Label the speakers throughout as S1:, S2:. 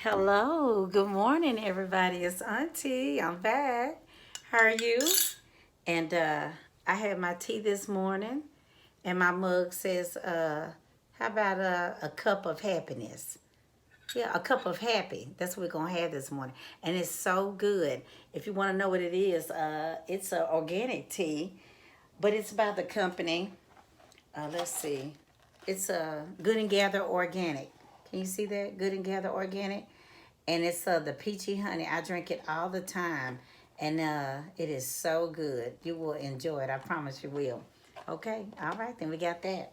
S1: Hello, good morning, everybody. It's Auntie. I'm back. How are you? And I had my tea this morning, and my mug says, "How about a cup of happiness?" Yeah, a cup of happy. That's what we're gonna have this morning, and it's so good. If you want to know what it is, it's an organic tea, but it's by the company. Let's see. It's a Good and Gather Organic. Can you see that? Good and Gather Organic. And it's the peachy honey. I drink it all the time. And it is so good. You will enjoy it. I promise you will. Okay. All right. Then we got that.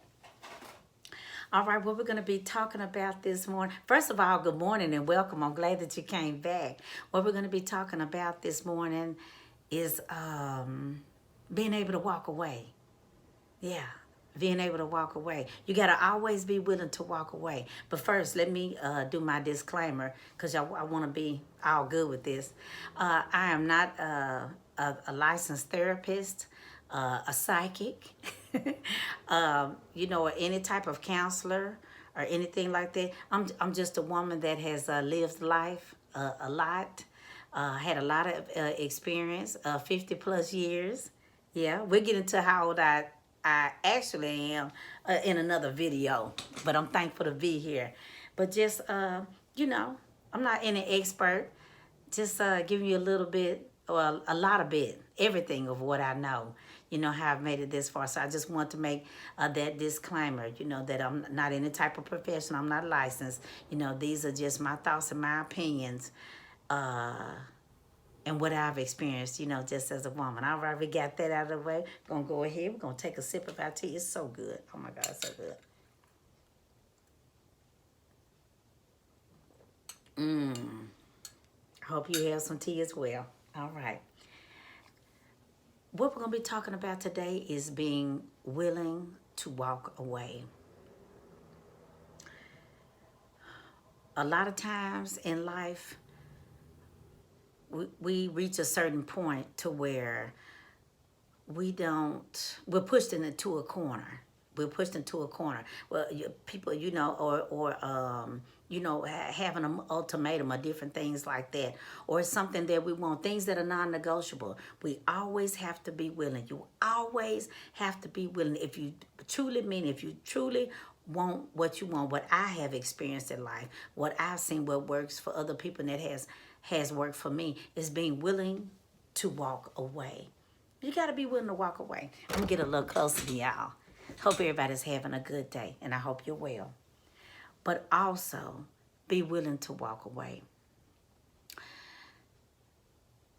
S1: All right. What we're going to be talking about this morning. First of all, good morning and welcome. I'm glad that you came back. What we're going to be talking about this morning is being able to walk away. Yeah, being able to walk away. You got to always be willing to walk away. But first, let me do my disclaimer because I want to be all good with this. I am not a licensed therapist, a psychic, or any type of counselor or anything like that. I'm just a woman that has lived life a lot, had a lot of experience, 50 plus years. Yeah, we'll get into how old I actually am in another video, but I'm thankful to be here. But just, you know, I'm not any expert, just giving you a little bit, or a lot of bit, everything of what I know, how I've made it this far. So I just want to make that disclaimer, that I'm not any type of professional, I'm not licensed. These are just my thoughts and my opinions. And what I've experienced, just as a woman. All right, we got that out of the way. We're going to go ahead. We're going to take a sip of our tea. It's so good. Oh, my God, it's so good. I hope you have some tea as well. All right. What we're going to be talking about today is being willing to walk away. A lot of times in life, we reach a certain point to where we're pushed into a corner. We're pushed into a corner. Well, people, having an ultimatum or different things like that, or it's something that we want, things that are non-negotiable. We always have to be willing. You always have to be willing. If you truly want what you want, what I have experienced in life, what I've seen, what works for other people, and that has worked for me, is being willing to walk away. You got to be willing to walk away. I'm going to get a little closer to y'all. Hope everybody's having a good day, and I hope you're well. But also, be willing to walk away.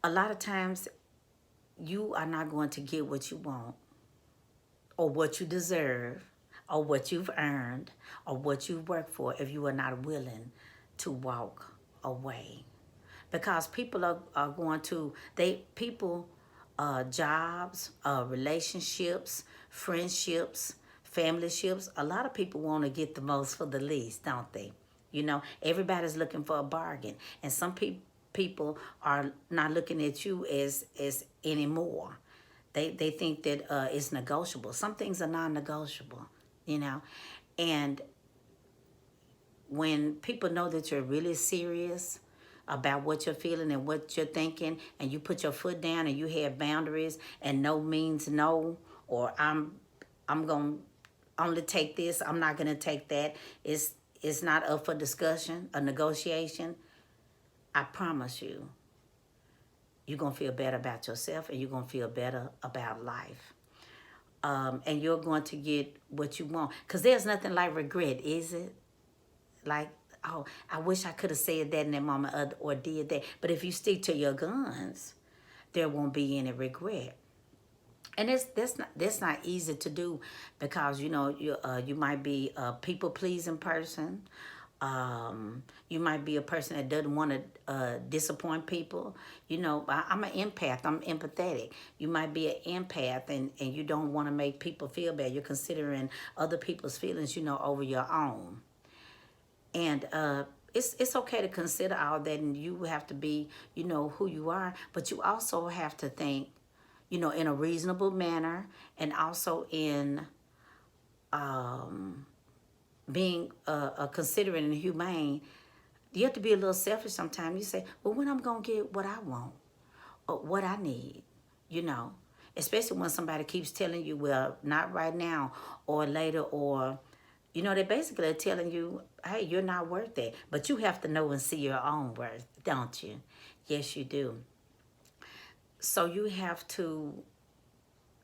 S1: A lot of times, you are not going to get what you want, or what you deserve, or what you've earned, or what you've worked for if you are not willing to walk away. Because people are going to, jobs, relationships, friendships, family ships. A lot of people want to get the most for the least, don't they? Everybody's looking for a bargain, and some people are not looking at you as anymore. They think that it's negotiable. Some things are non-negotiable, and when people know that you're really serious about what you're feeling and what you're thinking, and you put your foot down and you have boundaries, and no means no, or I'm gonna only take this, I'm not gonna take that. It's not up for discussion or negotiation. I promise you, you're gonna feel better about yourself, and you're gonna feel better about life. And you're going to get what you want, because there's nothing like regret, is it? Like, oh, I wish I could have said that in that moment, or did that. But if you stick to your guns, there won't be any regret. And that's not easy to do, because you might be a people pleasing person. You might be a person that doesn't want to disappoint people. I'm an empath. I'm empathetic. You might be an empath, and you don't want to make people feel bad. You're considering other people's feelings, over your own. And it's okay to consider all that, and you have to be, who you are. But you also have to think, in a reasonable manner, and also in being considerate and humane, You have to be a little selfish sometimes. You say, well, when I'm going to get what I want or what I need, you know, especially when somebody keeps telling you, well, not right now or later, or, you know, they basically are telling you, hey, you're not worth it. But you have to know and see your own worth, don't you? Yes, you do. So you have to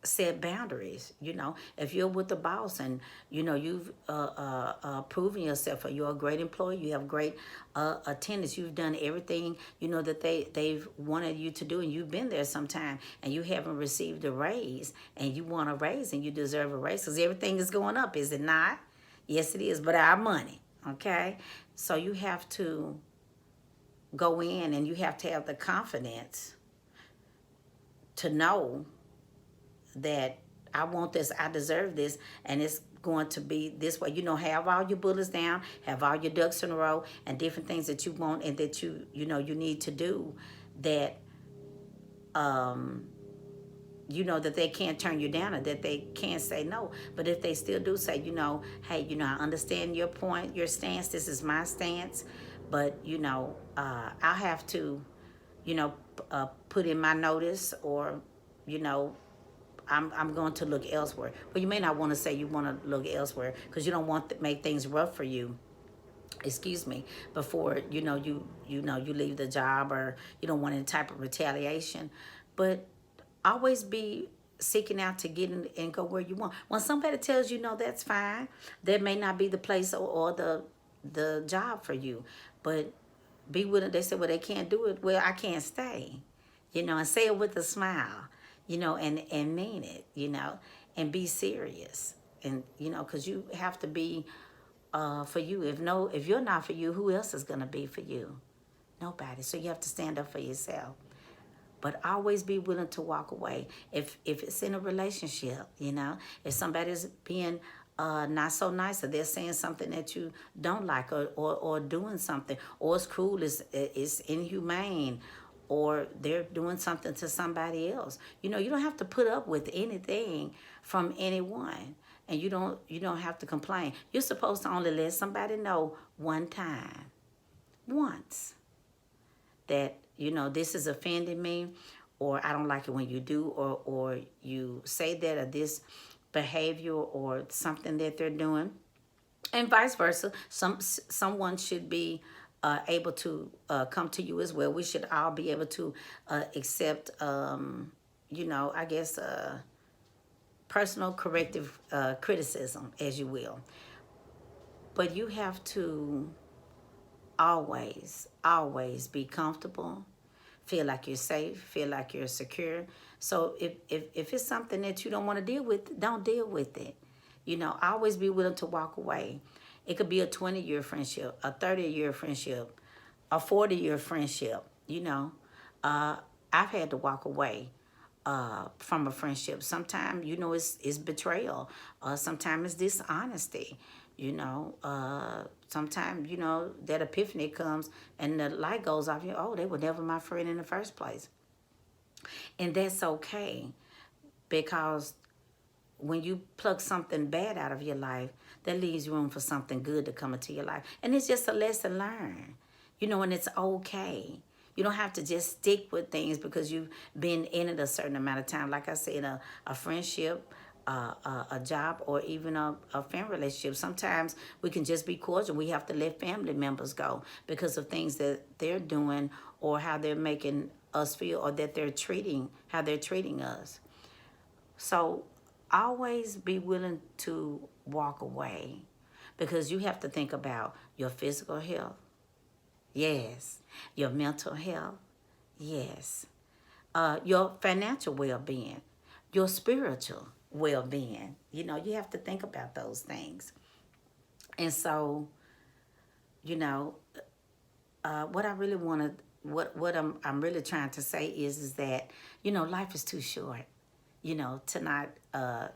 S1: set boundaries. You know, if you're with the boss and you know you've proven yourself, or you're a great employee, you have great attendance, you've done everything you know that they've wanted you to do, and you've been there some time, and you haven't received a raise, and you want a raise, and you deserve a raise because everything is going up, is it not? Yes, it is, but our money, okay? So you have to go in, and you have to have the confidence to know that I want this, I deserve this, and it's going to be this way. You know, have all your bullets down, have all your ducks in a row, and different things that you want and that you know you need to do, that you know that they can't turn you down, or that they can't say no. But if they still do say, you know, hey, you know, I understand your point, your stance, this is my stance, but you know, I'll have to, you know, put in my notice, or you know, I'm going to look elsewhere. Well, you may not want to say you want to look elsewhere because you don't want to make things rough for you. Excuse me, before you know you leave the job, or you don't want any type of retaliation. But always be seeking out to get in and go where you want. When somebody tells you no, that's fine. That may not be the place or the job for you, but be willing. They say, well, they can't do it. Well, I can't stay, you know, and say it with a smile, you know, and mean it, you know, and be serious, and you know, because you have to be for you. If you're not for you, who else is gonna be for you? Nobody. So you have to stand up for yourself. But always be willing to walk away. If it's in a relationship, you know, if somebody's being not so nice, or they're saying something that you don't like, or doing something, or it's cruel, it's inhumane, or they're doing something to somebody else. You know, you don't have to put up with anything from anyone. And you don't have to complain. You're supposed to only let somebody know one time. Once. That, you know, this is offending me, or I don't like it when you do, or you say that, or this behavior or something that they're doing, and vice versa. Someone should be able to come to you as well. We should all be able to accept, you know, I guess personal corrective criticism, as you will. But you have to always be comfortable, feel like you're safe, feel like you're secure. So if it's something that you don't want to deal with, don't deal with it. You know, always be willing to walk away. It could be a 20-year friendship, a 30-year friendship, a 40-year friendship. You know, I've had to walk away from a friendship. Sometimes, you know, it's betrayal. Sometimes it's dishonesty. You know, sometimes, you know, that epiphany comes and the light goes off. You know, oh, they were never my friend in the first place. And that's okay, because when you pluck something bad out of your life, that leaves room for something good to come into your life. And it's just a lesson learned, you know, and it's okay. You don't have to just stick with things because you've been in it a certain amount of time. Like I said, a friendship, a job, or even a family relationship. Sometimes we can just be cordial. We have to let family members go because of things that they're doing, or how they're making us feel, or that how they're treating us. So always be willing to walk away, because you have to think about your physical health. Yes. Your mental health. Yes. Your financial well-being, your spiritual well-being. You know, you have to think about those things. And so, you know, what I really want to, what I'm really trying to say is that, you know, life is too short, you know, to not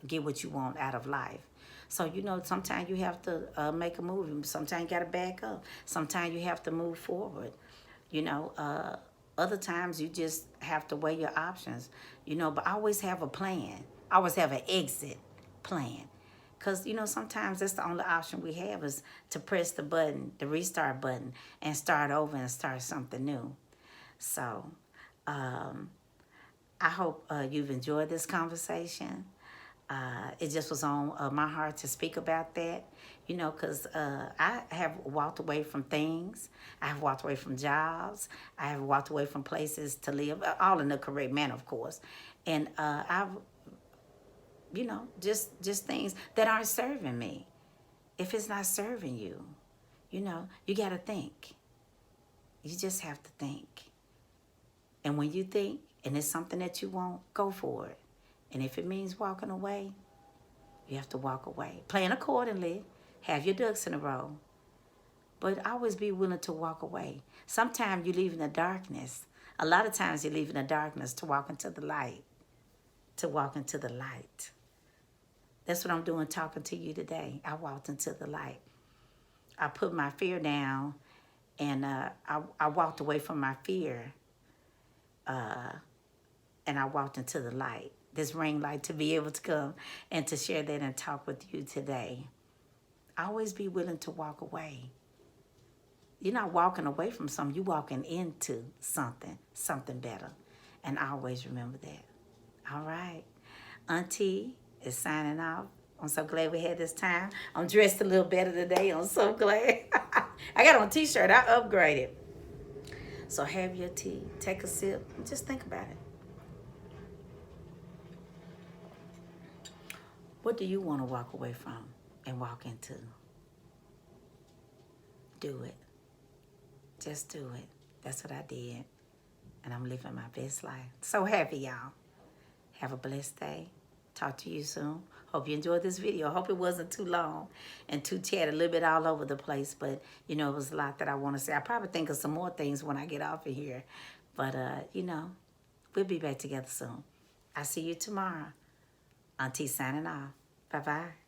S1: get what you want out of life. So, you know, sometimes you have to make a move. Sometimes you got to back up. Sometimes you have to move forward. You know, other times you just have to weigh your options, you know, but always have a plan. Always have an exit plan. Because, you know, sometimes that's the only option we have is to press the button, the restart button, and start over and start something new. So, I hope you've enjoyed this conversation. It just was on my heart to speak about that, you know, because I have walked away from things. I have walked away from jobs. I have walked away from places to live, all in the correct manner, of course. And I've, you know, just things that aren't serving me. If it's not serving you, you know, you got to think. You just have to think. And when you think, and it's something that you want, go for it. And if it means walking away, you have to walk away. Plan accordingly. Have your ducks in a row. But always be willing to walk away. Sometimes you leave in the darkness. A lot of times you leave in the darkness to walk into the light. To walk into the light. That's what I'm doing talking to you today. I walked into the light. I put my fear down and I walked away from my fear. And I walked into the light. This ring light to be able to come and to share that and talk with you today. Always be willing to walk away. You're not walking away from something. You're walking into something better. And always remember that. All right. Auntie is signing off. I'm so glad we had this time. I'm dressed a little better today. I'm so glad. I got on a t-shirt. I upgraded. So have your tea. Take a sip. And just think about it. What do you want to walk away from and walk into? Do it. Just do it. That's what I did. And I'm living my best life. So happy, y'all. Have a blessed day. Talk to you soon. Hope you enjoyed this video. Hope it wasn't too long and too chatty, a little bit all over the place. But, you know, it was a lot that I want to say. I'll probably think of some more things when I get off of here. But, you know, we'll be back together soon. I'll see you tomorrow. Auntie signing off. Bye-bye.